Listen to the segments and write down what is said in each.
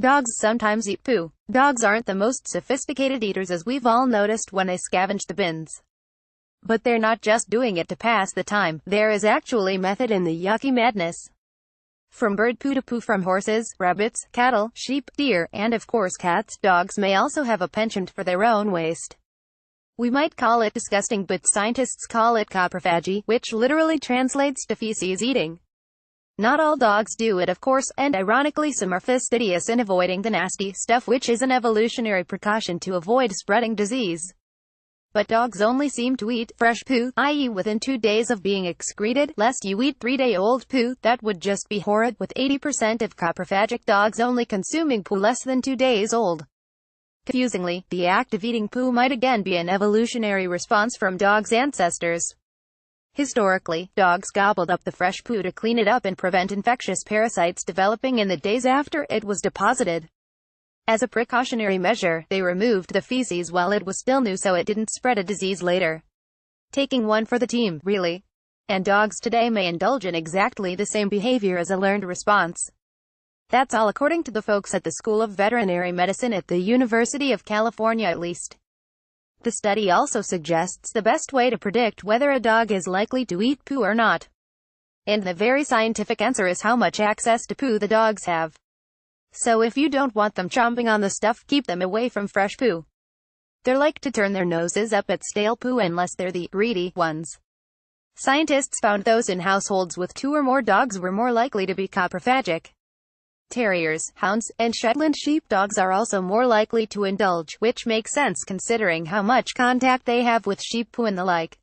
Dogs sometimes eat poo. Dogs aren't the most sophisticated eaters, as we've all noticed when they scavenge the bins. But they're not just doing it to pass the time. There is actually method in the yucky madness. From bird poo to poo from horses, rabbits, cattle, sheep, deer, and of course cats, dogs may also have a penchant for their own waste. We might call it disgusting, but scientists call it coprophagy, which literally translates to feces eating. Not all dogs do it, of course, and ironically some are fastidious in avoiding the nasty stuff, which is an evolutionary precaution to avoid spreading disease. But dogs only seem to eat fresh poo, i.e. within 2 days of being excreted, lest you eat 3-day-old poo. That would just be horrid, with 80% of coprophagic dogs only consuming poo less than 2 days old. Confusingly, the act of eating poo might again be an evolutionary response from dogs' ancestors. Historically, dogs gobbled up the fresh poo to clean it up and prevent infectious parasites developing in the days after it was deposited. As a precautionary measure, they removed the feces while it was still new so it didn't spread a disease later. Taking one for the team, really. And dogs today may indulge in exactly the same behavior as a learned response. That's all according to the folks at the School of Veterinary Medicine at the University of California, at least. The study also suggests the best way to predict whether a dog is likely to eat poo or not. And the very scientific answer is how much access to poo the dogs have. So if you don't want them chomping on the stuff, keep them away from fresh poo. They're like to turn their noses up at stale poo unless they're the greedy ones. Scientists found those in households with 2 or more dogs were more likely to be coprophagic. Terriers, hounds, and Shetland sheepdogs are also more likely to indulge, which makes sense considering how much contact they have with sheep poo and the like.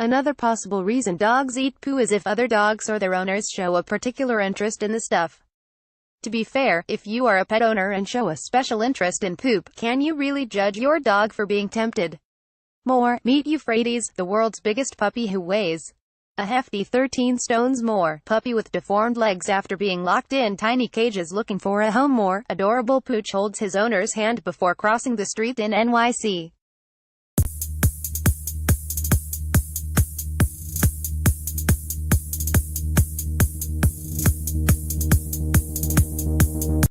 Another possible reason dogs eat poo is if other dogs or their owners show a particular interest in the stuff. To be fair, if you are a pet owner and show a special interest in poop, can you really judge your dog for being tempted? Meet Euphrates, the world's biggest puppy, who weighs a hefty 13 stones more. Puppy with deformed legs after being locked in tiny cages looking for a home. Adorable pooch holds his owner's hand before crossing the street in NYC.